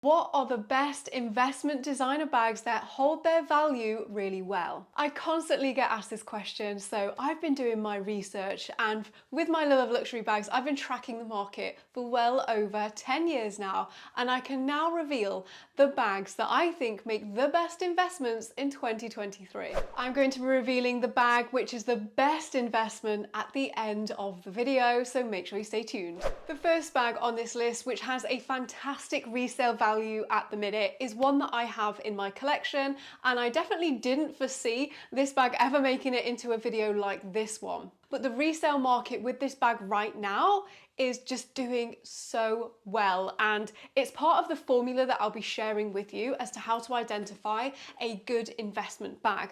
What are the best investment designer bags that hold their value really well? I constantly get asked this question, so I've been doing my research, and with my love of luxury bags, I've been tracking the market for well over 10 years now, and I can now reveal the bags that I think make the best investments in 2023. I'm going to be revealing the bag which is the best investment at the end of the video, so make sure you stay tuned. The first bag on this list, which has a fantastic resale value at the minute, is one that I have in my collection, and I definitely didn't foresee this bag ever making it into a video like this one. But the resale market with this bag right now is just doing so well, and it's part of the formula that I'll be sharing with you as to how to identify a good investment bag.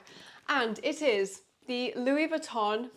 And it is the Louis Vuitton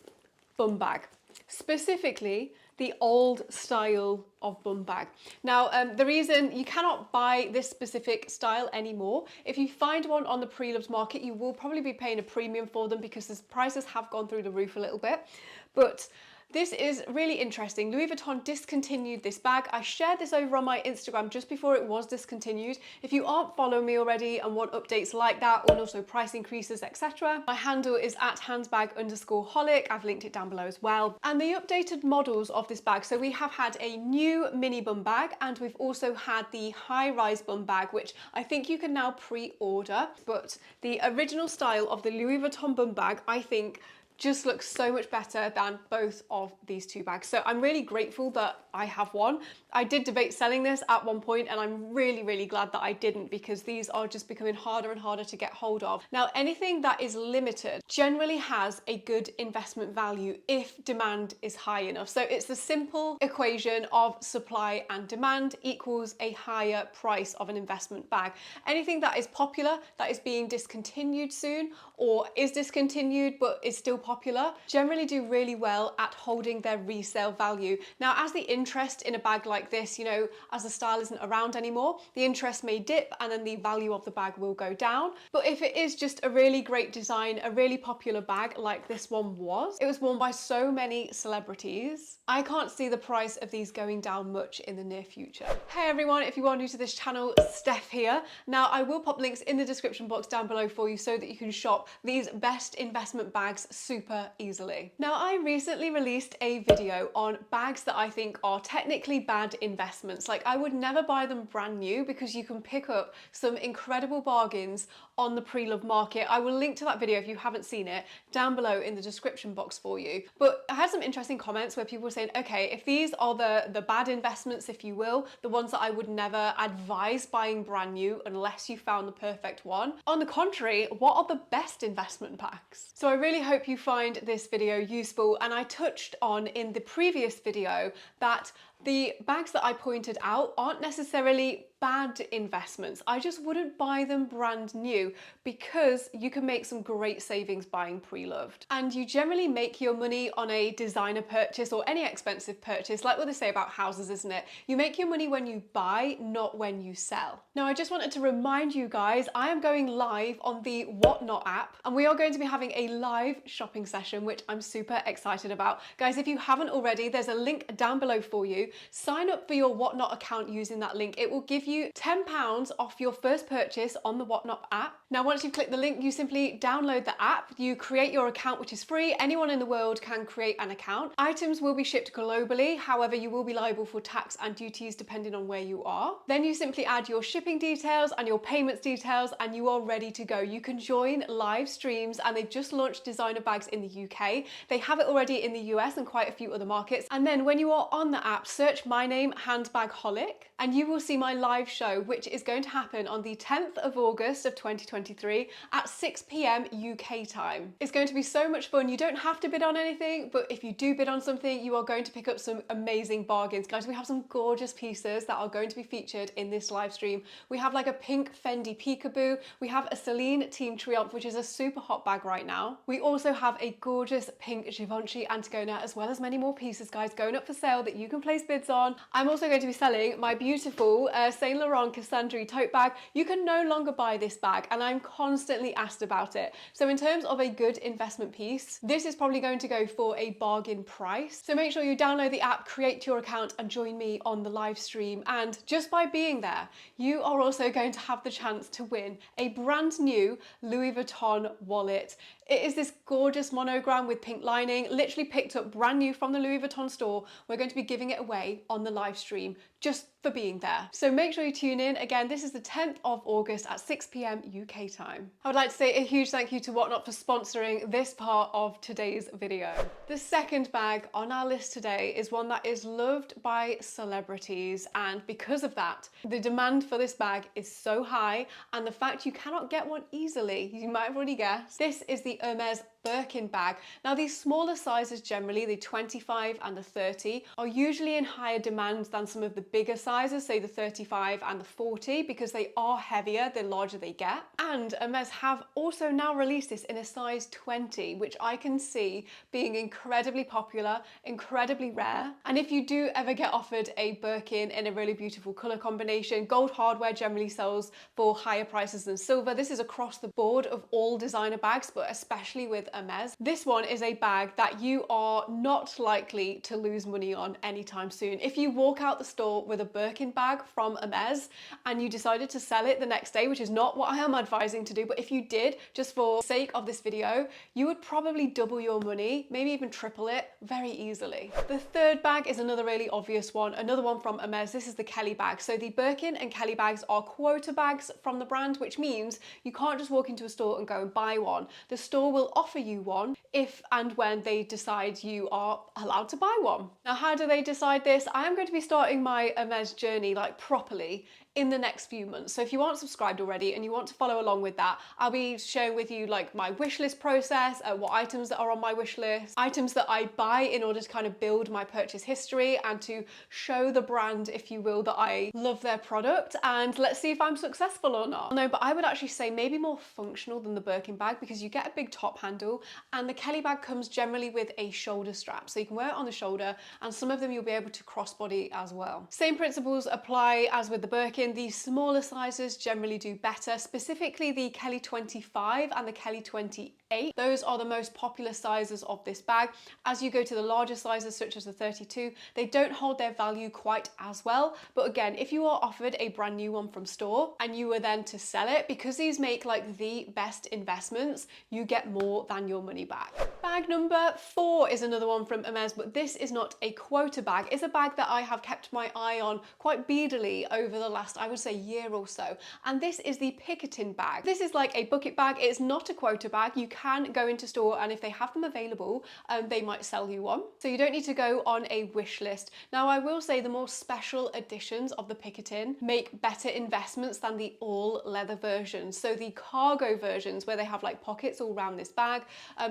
Bumbag, specifically the old style of Bumbag. Now, the reason you cannot buy this specific style anymore, if you find one on the pre-loved market, you will probably be paying a premium for them because the prices have gone through the roof a little bit. But this is really interesting. Louis Vuitton discontinued this bag. I shared this over on my Instagram just before it was discontinued. If you aren't following me already and want updates like that, and also price increases, etc., my handle is at handbag_holic. I've linked it down below as well. And the updated models of this bag. So we have had a new mini bum bag, and we've also had the high-rise bum bag, which I think you can now pre-order. But the original style of the Louis Vuitton bum bag, I think, just looks so much better than both of these two bags. So I'm really grateful that I have one. I did debate selling this at one point, and I'm really glad that I didn't, because these are just becoming harder and harder to get hold of. Now, anything that is limited generally has a good investment value if demand is high enough. So it's the simple equation of supply and demand equals a higher price of an investment bag. Anything that is popular, that is being discontinued soon, or is discontinued but is still popular, generally do really well at holding their resale value. Now, as the interest in a bag like this, you know, as the style isn't around anymore, the interest may dip and then the value of the bag will go down. But if it is just a really great design, a really popular bag like this one was, it was worn by so many celebrities, I can't see the price of these going down much in the near future. Hey everyone, if you are new to this channel, Steph here. Now, I will pop links in the description box down below for you so that you can shop these best investment bags super easily. Now, I recently released a video on bags that I think are technically bad investments. Like, I would never buy them brand new because you can pick up some incredible bargains on the pre-loved market. I will link to that video if you haven't seen it down below in the description box for you. But I had some interesting comments where people were saying, okay, if these are the bad investments, if you will, the ones that I would never advise buying brand new unless you found the perfect one. On the contrary, what are the best investment bags? So I really hope you find this video useful, and I touched on in the previous video that the bags that I pointed out aren't necessarily bad investments. I just wouldn't buy them brand new because you can make some great savings buying pre-loved. And you generally make your money on a designer purchase or any expensive purchase, like what they say about houses, isn't it? You make your money when you buy, not when you sell. Now, I just wanted to remind you guys, I am going live on the Whatnot app, and we are going to be having a live shopping session, which I'm super excited about. Guys, if you haven't already, there's a link down below for you. Sign up for your Whatnot account using that link. It will give you £10 off your first purchase on the Whatnot app. Now, once you've clicked the link, you simply download the app, you create your account, which is free. Anyone in the world can create an account. Items will be shipped globally. However, you will be liable for tax and duties depending on where you are. Then you simply add your shipping details and your payments details, and you are ready to go. You can join live streams, and they've just launched designer bags in the UK. They have it already in the US and quite a few other markets. And then when you are on the app, search my name, Handbagholic, and you will see my live show, which is going to happen on the 10th of August of 2023 at 6 p.m. UK time. It's going to be so much fun. You don't have to bid on anything, but if you do bid on something, you are going to pick up some amazing bargains. Guys, we have some gorgeous pieces that are going to be featured in this live stream. We have like a pink Fendi peekaboo. We have a Celine Team Triomphe, which is a super hot bag right now. We also have a gorgeous pink Givenchy Antigona, as well as many more pieces, guys, going up for sale that you can place bids on. I'm also going to be selling my beautiful same Saint Laurent Cassandre tote bag, you can no longer buy this bag, and I'm constantly asked about it. So in terms of a good investment piece, this is probably going to go for a bargain price. So make sure you download the app, create your account, and join me on the live stream. And just by being there, you are also going to have the chance to win a brand new Louis Vuitton wallet. It is this gorgeous monogram with pink lining, literally picked up brand new from the Louis Vuitton store. We're going to be giving it away on the live stream just for being there. So make sure you tune in. Again, this is the 10th of August at 6 p.m. UK time. I would like to say a huge thank you to Whatnot for sponsoring this part of today's video. The second bag on our list today is one that is loved by celebrities, and because of that, the demand for this bag is so high, and the fact you cannot get one easily, you might have already guessed, this is the Hermes Birkin bag. Now these smaller sizes, generally the 25 and the 30, are usually in higher demand than some of the bigger sizes, say the 35 and the 40, because they are heavier the larger they get. And Hermes have also now released this in a size 20, which I can see being incredibly popular, incredibly rare. And if you do ever get offered a Birkin in a really beautiful color combination, gold hardware generally sells for higher prices than silver. This is across the board of all designer bags, but especially with Hermes. This one is a bag that you are not likely to lose money on anytime soon. If you walk out the store with a Birkin bag from Hermes and you decided to sell it the next day, which is not what I am advising to do, but if you did, just for sake of this video, you would probably double your money, maybe even triple it very easily. The third bag is another really obvious one, another one from Hermes. This is the Kelly bag. So the Birkin and Kelly bags are quota bags from the brand, which means you can't just walk into a store and go and buy one. The store will offer you one if and when they decide you are allowed to buy one. Now, how do they decide this? I am going to be starting my Hermes journey like properly in the next few months. So if you aren't subscribed already and you want to follow along with that, I'll be sharing with you like my wish list process, what items that are on my wish list, items that I buy in order to kind of build my purchase history and to show the brand, if you will, that I love their product, and let's see if I'm successful or not. No, but I would actually say maybe more functional than the Birkin bag, because you get a big top handle, and the Kelly bag comes generally with a shoulder strap, so you can wear it on the shoulder, and some of them you'll be able to crossbody as well. Same principles apply as with the Birkin. The smaller sizes generally do better, specifically the Kelly 25 and the Kelly 28. Those are the most popular sizes of this bag. As you go to the larger sizes, such as the 32, they don't hold their value quite as well. But again, if you are offered a brand new one from store and you were then to sell it, because these make like the best investments, you get more than your money back. Bag number 4 is another one from Hermes, but this is not a quota bag. It's a bag that I have kept my eye on quite beadily over the last, I would say, year or so. And this is the Picotin bag. This is like a bucket bag. It's not a quota bag. You can go into store, and if they have them available, they might sell you one. So you don't need to go on a wish list. Now, I will say the more special editions of the Picotin make better investments than the all leather versions. So the cargo versions, where they have like pockets all around this bag,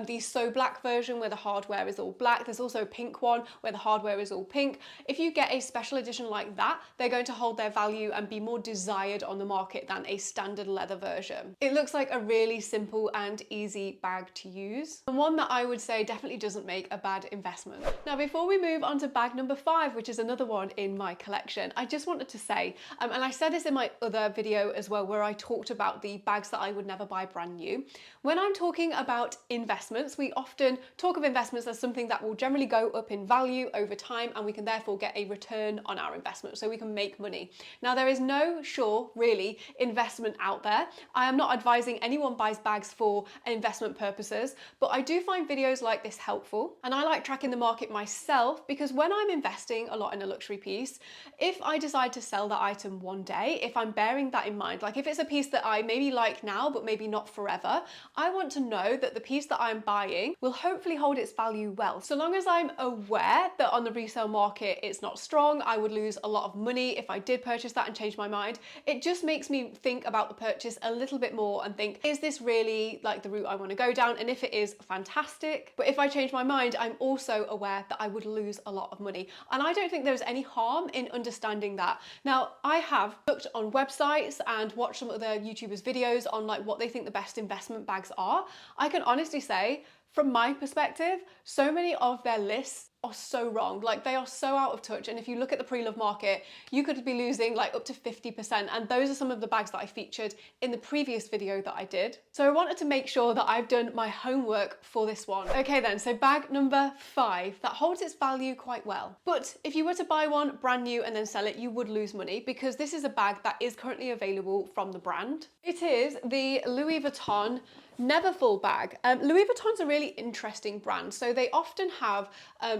the So Black version where the hardware is all black. There's also a pink one where the hardware is all pink. If you get a special edition like that, they're going to hold their value and be more desired on the market than a standard leather version. It looks like a really simple and easy bag to use, and one that I would say definitely doesn't make a bad investment. Now, before we move on to bag number 5, which is another one in my collection, I just wanted to say, and I said this in my other video as well, where I talked about the bags that I would never buy brand new. When I'm talking about investments, we often talk of investments as something that will generally go up in value over time, and we can therefore get a return on our investment, so we can make money. Now, there is no sure, really, investment out there. I am not advising anyone buys bags for investment purposes, but I do find videos like this helpful, and I like tracking the market myself, because when I'm investing a lot in a luxury piece, if I decide to sell that item one day, if I'm bearing that in mind, like if it's a piece that I maybe like now, but maybe not forever, I want to know that the piece that I'm buying will hopefully hold its value well. So long as I'm aware that on the resale market it's not strong, I would lose a lot of money if I did purchase that and change my mind. It just makes me think about the purchase a little bit more and think, is this really like the route I want to go down? And if it is, fantastic. But if I change my mind, I'm also aware that I would lose a lot of money. And I don't think there's any harm in understanding that. Now, I have looked on websites and watched some other YouTubers' videos on like what they think the best investment bags are. I can honestly say, from my perspective, so many of their lists are so wrong. Like, they are so out of touch, and if you look at the pre-loved market, you could be losing like up to 50%, and those are some of the bags that I featured in the previous video that I did. So I wanted to make sure that I've done my homework for this one. Okay then, so bag number 5 that holds its value quite well. But if you were to buy one brand new and then sell it, you would lose money, because this is a bag that is currently available from the brand. It is the Louis Vuitton Neverfull bag. Louis Vuitton's a really interesting brand. So they often have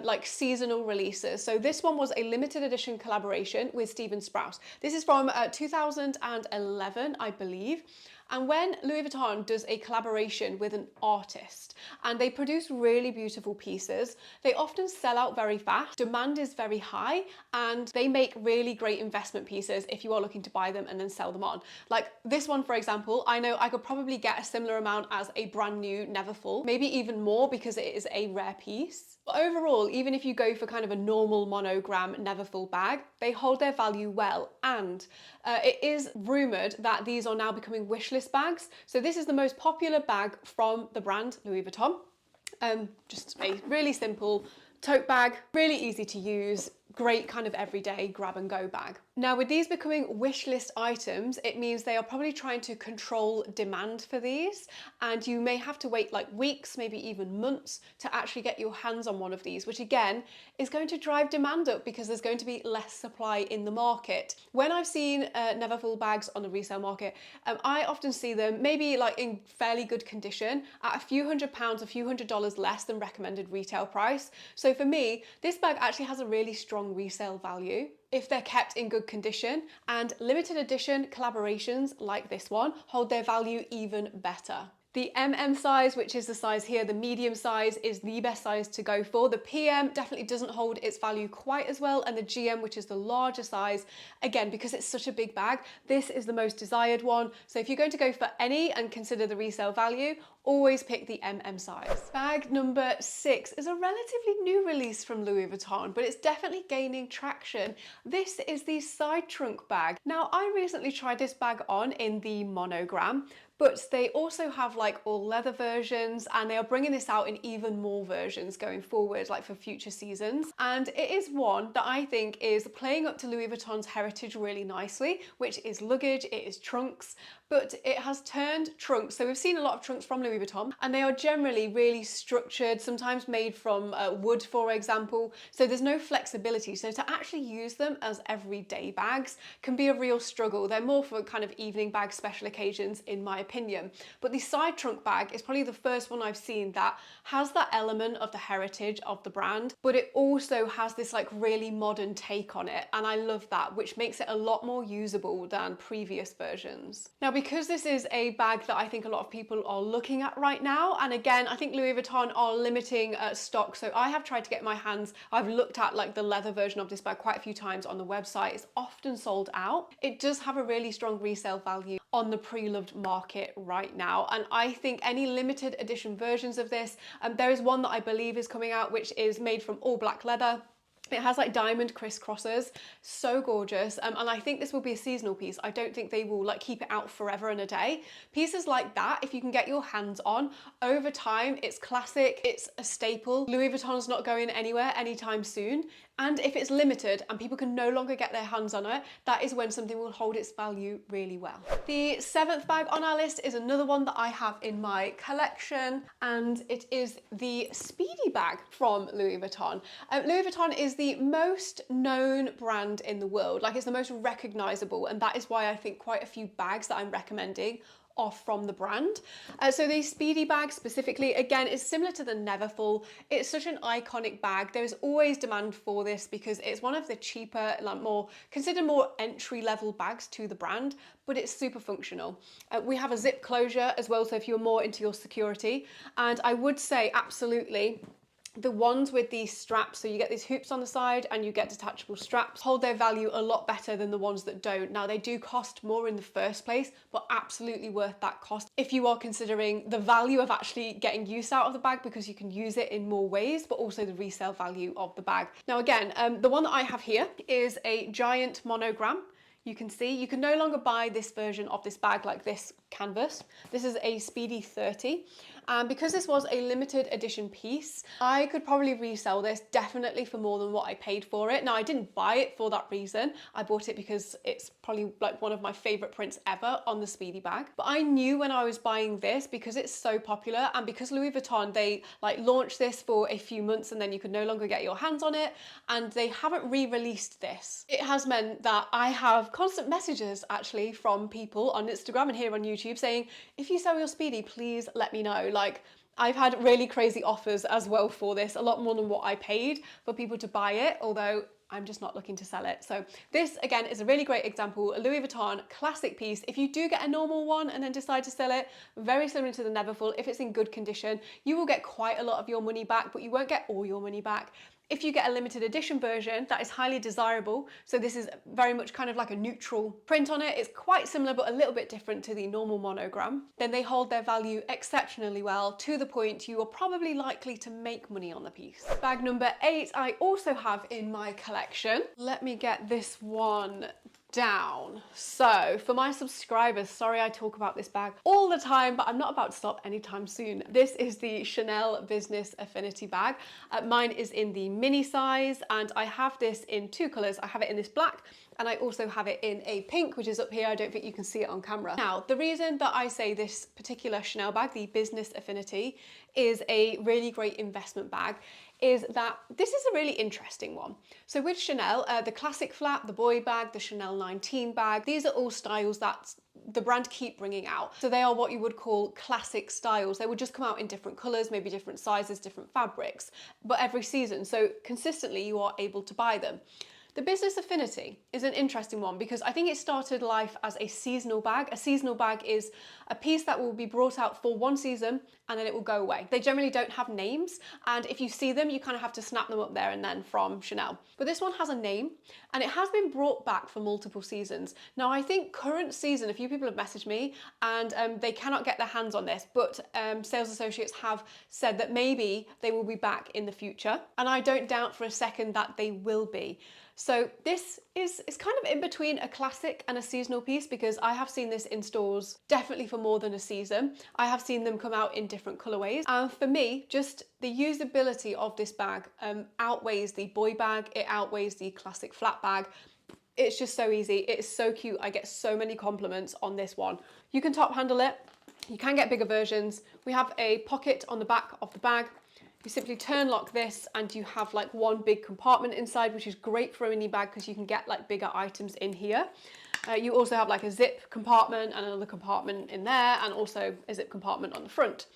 like seasonal releases. So this one was a limited edition collaboration with Stephen Sprouse. This is from 2011, I believe. And when Louis Vuitton does a collaboration with an artist and they produce really beautiful pieces, they often sell out very fast. Demand is very high, and they make really great investment pieces if you are looking to buy them and then sell them on. Like this one, for example, I know I could probably get a similar amount as a brand new Neverfull, maybe even more, because it is a rare piece. But overall, even if you go for kind of a normal monogram Neverfull bag, they hold their value well. And it is rumoured that these are now becoming wishlist bags. So this is the most popular bag from the brand Louis Vuitton. Just a really simple tote bag, really easy to use, great kind of everyday grab and go bag. Now, with these becoming wish list items, it means they are probably trying to control demand for these, and you may have to wait like weeks, maybe even months, to actually get your hands on one of these, which again is going to drive demand up because there's going to be less supply in the market. When I've seen Neverfull bags on the resale market, I often see them maybe like in fairly good condition at a few £100s, a few $100 less than recommended retail price. So for me, this bag actually has a really strong resale value if they're kept in good condition, and limited edition collaborations like this one hold their value even better. The MM size, which is the size here, the medium size, is the best size to go for. The PM definitely doesn't hold its value quite as well, and the GM, which is the larger size, again, because it's such a big bag, this is the most desired one. So if you're going to go for any and consider the resale value, always pick the MM size. Bag number 6 is a relatively new release from Louis Vuitton, but it's definitely gaining traction. This is the side trunk bag. Now, I recently tried this bag on in the monogram, but they also have like all leather versions, and they are bringing this out in even more versions going forward, like for future seasons. And it is one that I think is playing up to Louis Vuitton's heritage really nicely, which is luggage, it is trunks, but it has turned trunks. So we've seen a lot of trunks from Louis Vuitton, and they are generally really structured, sometimes made from wood, for example. So there's no flexibility. So to actually use them as everyday bags can be a real struggle. They're more for kind of evening bag special occasions, in my opinion. But the side trunk bag is probably the first one I've seen that has that element of the heritage of the brand, but it also has this like really modern take on it. And I love that, which makes it a lot more usable than previous versions. Now, because this is a bag that I think a lot of people are looking at right now, and again, I think Louis Vuitton are limiting stock. So I have tried to get my hands, I've looked at like the leather version of this bag quite a few times on the website. It's often sold out. It does have a really strong resale value on the pre-loved market right now. And I think any limited edition versions of this, there is one that I believe is coming out, which is made from all black leather. It has like diamond crisscrossers, so gorgeous. And I think this will be a seasonal piece. I don't think they will like keep it out forever and a day. Pieces like that, if you can get your hands on, over time, it's classic, it's a staple. Louis Vuitton's not going anywhere anytime soon. And if it's limited and people can no longer get their hands on it, that is when something will hold its value really well. The 7th bag on our list is another one that I have in my collection, and it is the Speedy bag from Louis Vuitton. Louis Vuitton is the most known brand in the world, like it's the most recognizable, and that is why I think quite a few bags that I'm recommending are from the brand. So the Speedy bag specifically, again, is similar to the Neverfull. It's such an iconic bag. There's always demand for this because it's one of the cheaper, like considered more entry-level bags to the brand, but it's super functional. We have a zip closure as well, so if you're more into your security. And I would say absolutely, the ones with these straps, so you get these hoops on the side and you get detachable straps, hold their value a lot better than the ones that don't. Now, they do cost more in the first place, but absolutely worth that cost if you are considering the value of actually getting use out of the bag, because you can use it in more ways, but also the resale value of the bag. Now, again, the one that I have here is a giant monogram. You can see you can no longer buy this version of this bag like this canvas. This is a Speedy 30, And because this was a limited edition piece, I could probably resell this definitely for more than what I paid for it. Now, I didn't buy it for that reason. I bought it because it's probably like one of my favorite prints ever on the Speedy bag. But I knew when I was buying this, because it's so popular and because Louis Vuitton, they like launched this for a few months and then you could no longer get your hands on it, and they haven't re-released this. It has meant that I have constant messages actually from people on Instagram and here on YouTube saying, if you sell your Speedy, please let me know. Like, I've had really crazy offers as well for this, a lot more than what I paid for people to buy it, although I'm just not looking to sell it. So this again is a really great example, a Louis Vuitton classic piece. If you do get a normal one and then decide to sell it, very similar to the Neverfull, if it's in good condition, you will get quite a lot of your money back, but you won't get all your money back. If you get a limited edition version, that is highly desirable. So this is very much kind of like a neutral print on it. It's quite similar, but a little bit different to the normal monogram. Then they hold their value exceptionally well, to the point you are probably likely to make money on the piece. Bag number 8, I also have in my collection. Let me get this one down. So for my subscribers, sorry I talk about this bag all the time, but I'm not about to stop anytime soon. This is the Chanel Business Affinity bag. Mine is in the mini size and I have this in 2 colors. I have it in this black and I also have it in a pink, which is up here. I don't think you can see it on camera. Now, the reason that I say this particular Chanel bag, the Business Affinity, is a really great investment bag is that this is a really interesting one. So with Chanel, the classic flap, the boy bag, the Chanel 19 bag, these are all styles that the brand keep bringing out. So they are what you would call classic styles. They would just come out in different colors, maybe different sizes, different fabrics, but every season. So consistently you are able to buy them. The Business Affinity is an interesting one because I think it started life as a seasonal bag. A seasonal bag is a piece that will be brought out for one season and then it will go away. They generally don't have names, and if you see them, you kind of have to snap them up there and then from Chanel. But this one has a name and it has been brought back for multiple seasons. Now, I think current season, a few people have messaged me and they cannot get their hands on this, but sales associates have said that maybe they will be back in the future. And I don't doubt for a second that they will be. So this is kind of in between a classic and a seasonal piece because I have seen this in stores definitely for more than a season. I have seen them come out in different colorways. And for me, just the usability of this bag outweighs the boy bag. It outweighs the classic flat bag. It's just so easy. It's so cute. I get so many compliments on this one. You can top handle it. You can get bigger versions. We have a pocket on the back of the bag. You simply turn lock this and you have like one big compartment inside, which is great for a mini bag because you can get like bigger items in here. You also have like a zip compartment and another compartment in there and also a zip compartment on the front.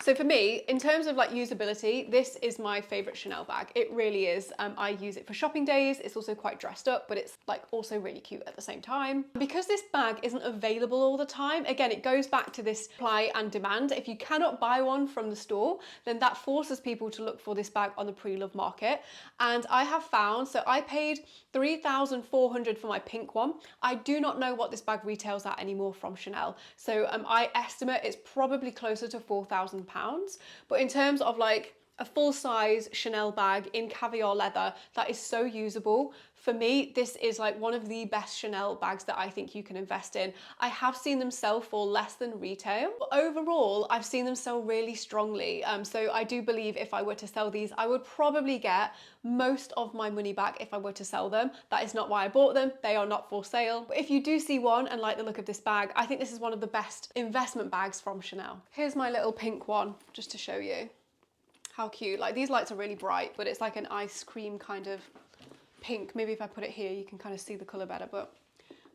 So for me, in terms of like usability, this is my favorite Chanel bag. It really is. I use it for shopping days. It's also quite dressed up, but it's like also really cute at the same time. Because this bag isn't available all the time, again, it goes back to this supply and demand. If you cannot buy one from the store, then that forces people to look for this bag on the pre-loved market. And I have found, so I paid $3,400 for my pink one. I do not know what this bag retails at anymore from Chanel. So I estimate it's probably closer to £4,000. But in terms of like a full-size Chanel bag in caviar leather that is so usable, for me, this is like one of the best Chanel bags that I think you can invest in. I have seen them sell for less than retail, but overall, I've seen them sell really strongly. So I do believe if I were to sell these, I would probably get most of my money back if I were to sell them. That is not why I bought them. They are not for sale. But if you do see one and like the look of this bag, I think this is one of the best investment bags from Chanel. Here's my little pink one, just to show you how cute. Like these lights are really bright, but it's like an ice cream kind of pink. Maybe if I put it here, you can kind of see the color better, but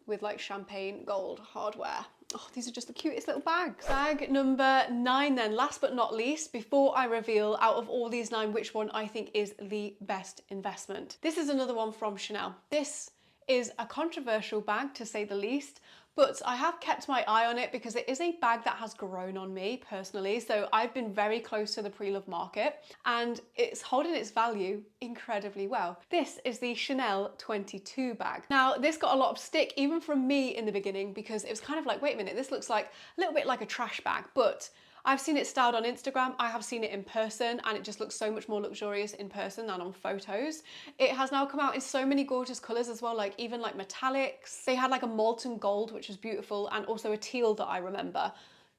with like champagne gold hardware. Oh, these are just the cutest little bags. Bag number 9 then, last but not least, before I reveal out of all these 9 which one I think is the best investment. This is another one from Chanel. This is a controversial bag to say the least, but I have kept my eye on it because it is a bag that has grown on me personally. So I've been very close to the pre-loved market and it's holding its value incredibly well. This is the Chanel 22 bag. Now, this got a lot of stick even from me in the beginning because it was kind of like, wait a minute, this looks like a little bit like a trash bag, but I've seen it styled on Instagram, I have seen it in person, and it just looks so much more luxurious in person than on photos. It has now come out in so many gorgeous colors as well, like even like metallics. They had like a molten gold, which was beautiful, and also a teal that I remember.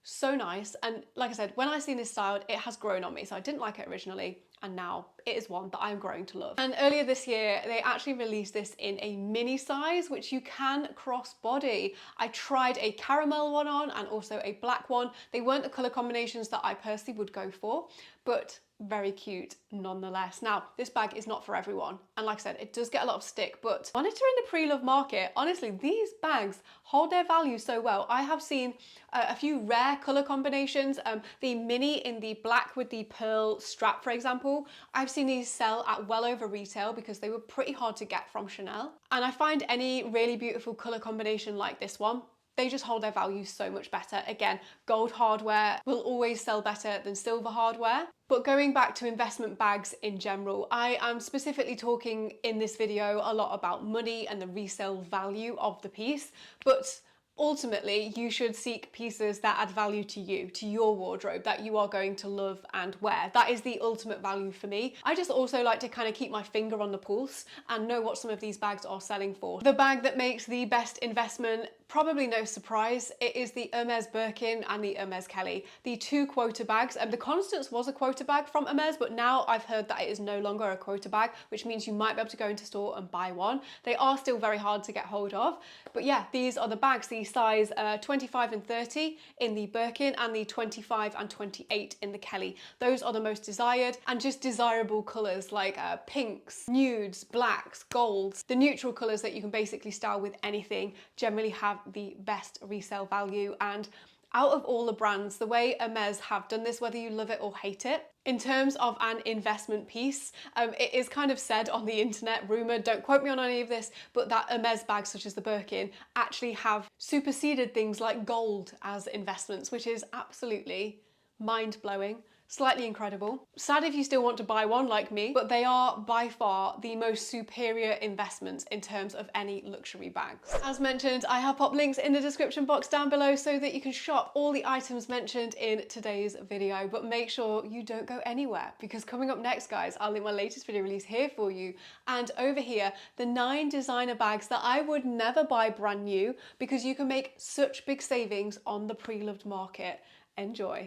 so nice. And like I said, when I seen this styled, it has grown on me. So I didn't like it originally, and now it is one that I'm growing to love. And earlier this year, they actually released this in a mini size, which you can cross body. I tried a caramel one on and also a black one. They weren't the color combinations that I personally would go for, but very cute nonetheless. Now, this bag is not for everyone. And like I said, it does get a lot of stick, but monitoring the pre-love market, honestly, these bags hold their value so well. I have seen a few rare color combinations. The mini in the black with the pearl strap, for example, I've seen these sell at well over retail because they were pretty hard to get from Chanel. And I find any really beautiful color combination like this one, they just hold their value so much better. Again, gold hardware will always sell better than silver hardware. But going back to investment bags in general, I am specifically talking in this video a lot about money and the resale value of the piece, but ultimately, you should seek pieces that add value to you, to your wardrobe, that you are going to love and wear. That is the ultimate value for me. I just also like to kind of keep my finger on the pulse and know what some of these bags are selling for. The bag that makes the best investment, probably no surprise, it is the Hermes Birkin and the Hermes Kelly, the two quota bags. And the Constance was a quota bag from Hermes, but now I've heard that it is no longer a quota bag, which means you might be able to go into store and buy one. They are still very hard to get hold of, but yeah, these are the bags, the size 25 and 30 in the Birkin and the 25 and 28 in the Kelly. Those are the most desired and just desirable colours like pinks, nudes, blacks, golds. The neutral colours that you can basically style with anything generally have the best resale value. And out of all the brands, the way Hermes have done this, whether you love it or hate it, in terms of an investment piece, it is kind of said on the internet, rumoured, don't quote me on any of this, but that Hermes bags such as the Birkin actually have superseded things like gold as investments, which is absolutely mind-blowing. Slightly incredible. Sad if you still want to buy one like me, but they are by far the most superior investments in terms of any luxury bags. As mentioned, I have popped links in the description box down below so that you can shop all the items mentioned in today's video, but make sure you don't go anywhere because coming up next, guys, I'll link my latest video release here for you. And over here, the 9 designer bags that I would never buy brand new because you can make such big savings on the pre-loved market. Enjoy.